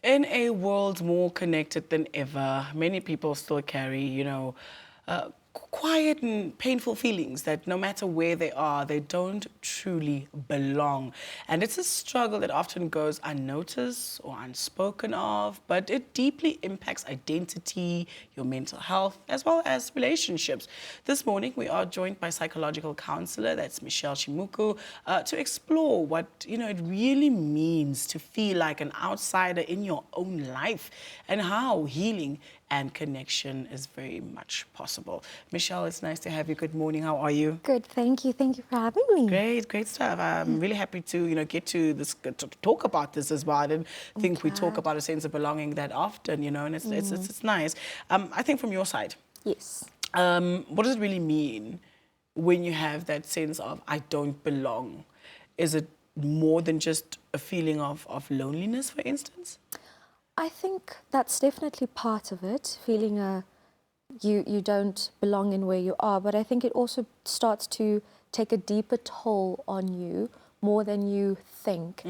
In a world more connected than ever, many people still carry, quiet and painful feelings that no matter where they are, they don't truly belong. And it's a struggle that often goes unnoticed or unspoken of, but it deeply impacts identity, your mental health, as well as relationships. This morning, we are joined by psychological counselor, that's Mechelle Tjimuku, to explore what, it really means to feel like an outsider in your own life and how healing and connection is very much possible. Mechelle, it's nice to have you. Good morning. How are you? Good, thank you. Thank you for having me. Great stuff. I'm really happy to, get to this, to talk about this as well. I didn't think we talk about a sense of belonging that often, and it's nice. I think from your side, Yes. what does it really mean when you have that sense of I don't belong? Is it more than just a feeling of loneliness, for instance? I think that's definitely part of it, feeling you don't belong in where you are, but I think it also starts to take a deeper toll on you more than you think.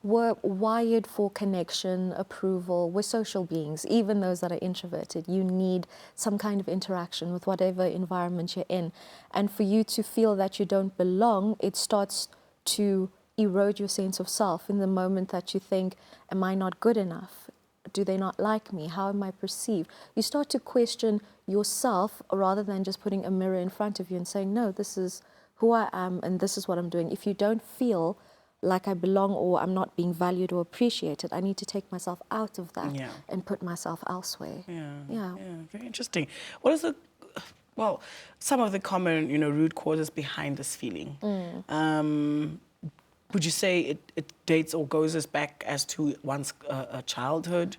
We're wired for connection, approval. We're social beings, even those that are introverted. You need some kind of interaction with whatever environment you're in. And for you to feel that you don't belong, it starts to erode your sense of self in the moment that you think, am I not good enough? Do they not like me? How am I perceived? You start to question yourself rather than just putting a mirror in front of you and saying, no, this is who I am and this is what I'm doing. If you don't feel like I belong or I'm not being valued or appreciated, I need to take myself out of that and put myself elsewhere. Yeah, very interesting. What is some of the common, root causes behind this feeling? Would you say it dates or goes as back as to one's childhood,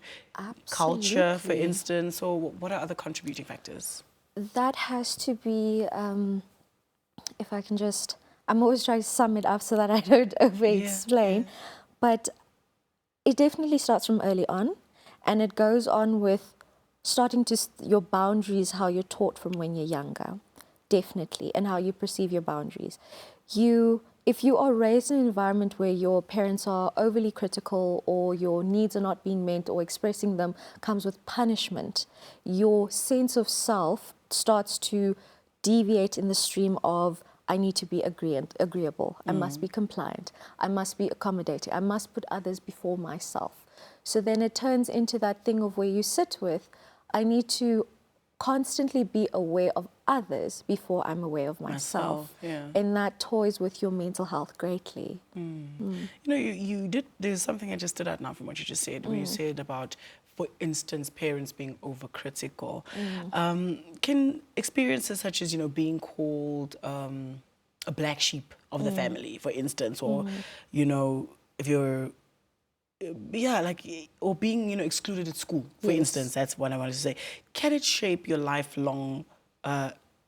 culture, for instance, or what are other contributing factors? That has to be, if I can just, I'm always trying to sum it up so that I don't over-explain, but it definitely starts from early on, and it goes on with starting to your boundaries, how you're taught from when you're younger, definitely, and how you perceive your boundaries. If you are raised in an environment where your parents are overly critical or your needs are not being met or expressing them comes with punishment, your sense of self starts to deviate in the stream of, I need to be agreeable, I must be compliant, I must be accommodating, I must put others before myself. So then it turns into that thing of where you sit with, I need to constantly be aware of others before I'm aware of myself. And that toys with your mental health greatly. There's something I just stood out now from what you just said, where you said about, for instance, parents being overcritical. Can experiences such as, being called a black sheep of the family, for instance, or, if you're or being, excluded at school, for instance, that's what I wanted to say. Can it shape your lifelong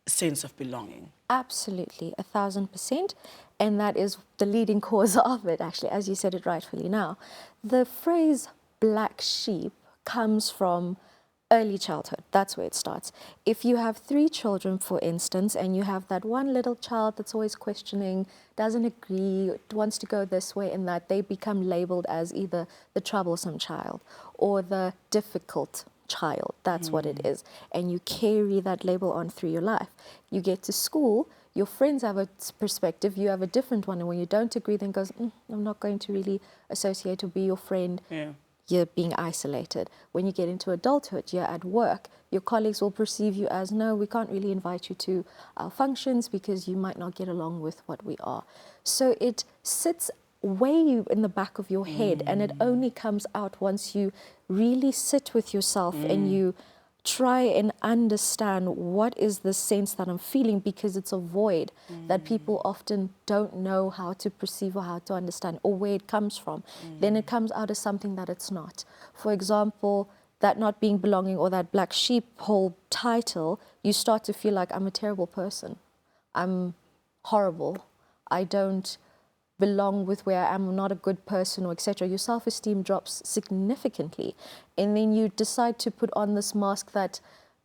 sense of belonging? Absolutely, 1000%. And that is the leading cause of it, actually, as you said it rightfully now. The phrase black sheep comes from early childhood. That's where it starts. If you have 3 children, for instance, and you have that one little child that's always questioning, doesn't agree, wants to go this way and that, they become labeled as either the troublesome child or the difficult child. That's what it is. And you carry that label on through your life. You get to school, your friends have a perspective, you have a different one, and when you don't agree, then goes, I'm not going to really associate or be your friend. You're being isolated. When you get into adulthood, you're at work, your colleagues will perceive you as, no, we can't really invite you to our functions because you might not get along with what we are. So it sits way in the back of your head, and it only comes out once you really sit with yourself and you try and understand what is the sense that I'm feeling, because it's a void that people often don't know how to perceive or how to understand or where it comes from. Then it comes out as something that it's not. For example, that not being belonging or that black sheep whole title, you start to feel like I'm a terrible person. I'm horrible. I don't belong with where I am, I'm not a good person, or etc. Your self-esteem drops significantly, and then you decide to put on this mask that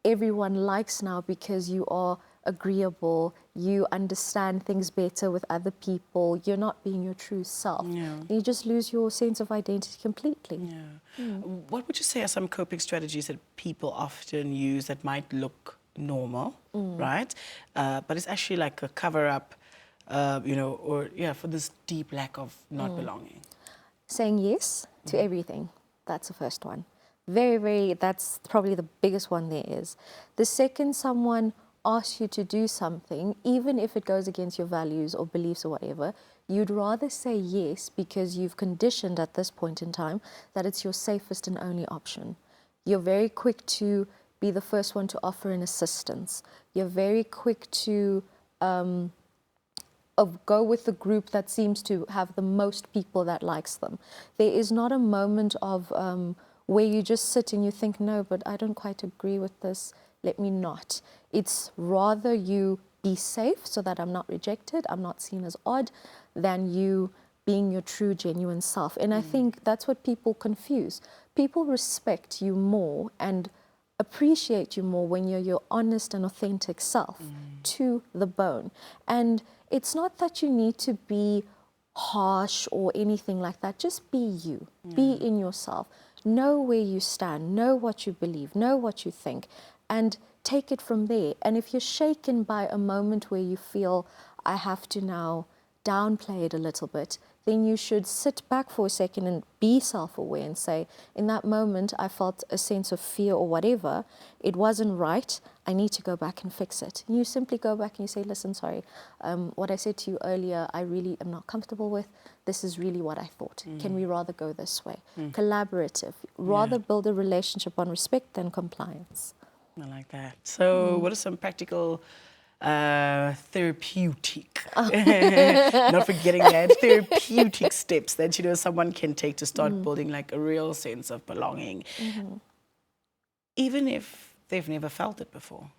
everyone likes now because you are agreeable, you understand things better with other people, you're not being your true self. Yeah. You just lose your sense of identity completely. Yeah. What would you say are some coping strategies that people often use that might look normal, right? But it's actually like a cover-up, or for this deep lack of not belonging. Saying yes to everything, that's the first one. That's probably the biggest one there is. The second someone asks you to do something, even if it goes against your values or beliefs or whatever, you'd rather say yes because you've conditioned at this point in time that it's your safest and only option. You're very quick to be the first one to offer an assistance. You're very quick to go with the group that seems to have the most people that likes them. There is not a moment of where you just sit and you think, no, but I don't quite agree with this, let me not. It's rather you be safe so that I'm not rejected, I'm not seen as odd, than you being your true, genuine self. And I think that's what people confuse. People respect you more and appreciate you more when you're your honest and authentic self to the bone. And it's not that you need to be harsh or anything like that. Just be you. Be in yourself. Know where you stand. Know what you believe. Know what you think. And take it from there. And if you're shaken by a moment where you feel, I have to now downplay it a little bit, then you should sit back for a second and be self-aware and say, in that moment, I felt a sense of fear or whatever. It wasn't right. I need to go back and fix it. And you simply go back and you say, listen, sorry, what I said to you earlier, I really am not comfortable with. This is really what I thought. Can we rather go this way? Collaborative. Rather build a relationship on respect than compliance. I like that. So what are some practical therapeutic, not forgetting that, therapeutic steps that, someone can take to start building like a real sense of belonging, even if they've never felt it before?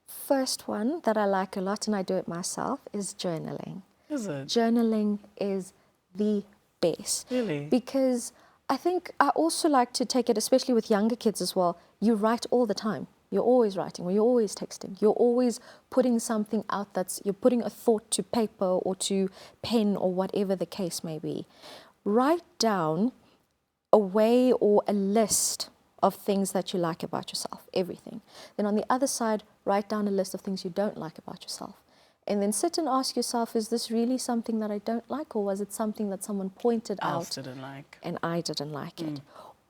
First one that I like a lot, and I do it myself, is journaling. Is it? Journaling is the best. Really? Because I think I also like to take it, especially with younger kids as well, you write all the time. You're always writing, or you're always texting. You're always putting something out you're putting a thought to paper or to pen or whatever the case may be. Write down a way or a list of things that you like about yourself, everything. Then on the other side, write down a list of things you don't like about yourself. And then sit and ask yourself, is this really something that I don't like, or was it something that someone pointed out Didn't like. and I didn't like it?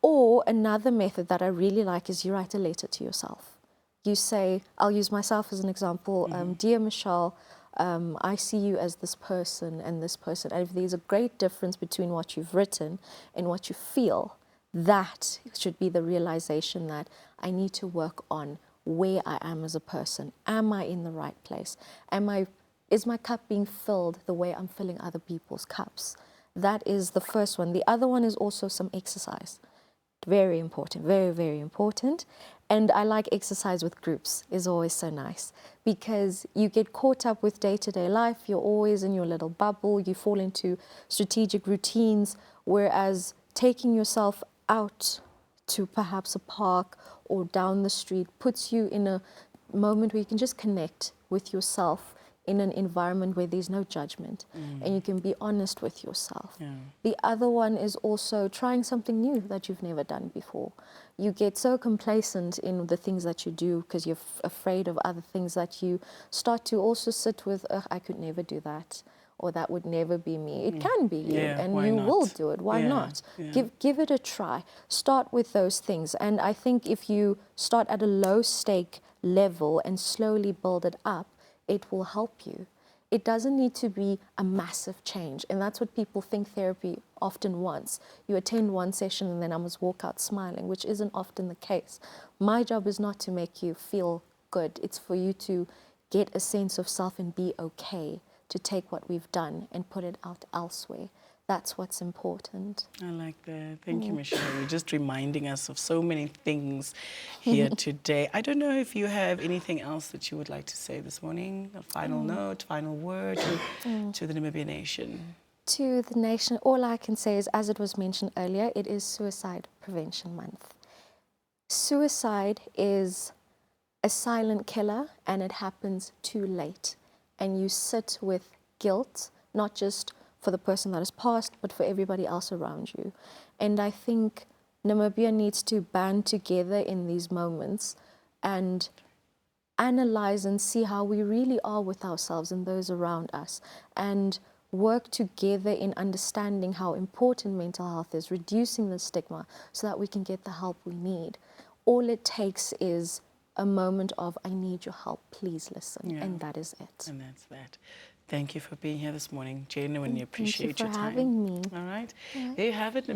Or another method that I really like is you write a letter to yourself. You say, I'll use myself as an example, Dear Mechelle, I see you as this person and this person. And if there's a great difference between what you've written and what you feel, that should be the realization that I need to work on where I am as a person. Am I in the right place? Is my cup being filled the way I'm filling other people's cups? That is the first one. The other one is also some exercise. Very important, very, very important. And I like exercise with groups, is always so nice, because you get caught up with day-to-day life. You're always in your little bubble. You fall into strategic routines, whereas taking yourself out to perhaps a park or down the street puts you in a moment where you can just connect with yourself in an environment where there's no judgment and you can be honest with yourself. Yeah. The other one is also trying something new that you've never done before. You get so complacent in the things that you do because you're afraid of other things that you start to also sit with, I could never do that, or that would never be me. It can be you, and you will do it. Why not? Yeah. Give it a try. Start with those things. And I think if you start at a low stake level and slowly build it up, it will help you. It doesn't need to be a massive change. And that's what people think therapy often wants. You attend one session and then I must walk out smiling, which isn't often the case. My job is not to make you feel good. It's for you to get a sense of self and be okay to take what we've done and put it out elsewhere. That's what's important. I like that. Thank you, Mechelle. You're just reminding us of so many things here today. I don't know if you have anything else that you would like to say this morning, a final note, final word to the Namibian nation. To the nation, all I can say is, as it was mentioned earlier, it is Suicide Prevention Month. Suicide is a silent killer and it happens too late. And you sit with guilt, not just for the person that has passed, but for everybody else around you. And I think Namibia needs to band together in these moments and analyze and see how we really are with ourselves and those around us, and work together in understanding how important mental health is, reducing the stigma so that we can get the help we need. All it takes is a moment of, I need your help, please listen, Yeah. and that is it. And that's that. Thank you for being here this morning. Genuinely Thank you appreciate for your time. having me. All right. All right. There you have it.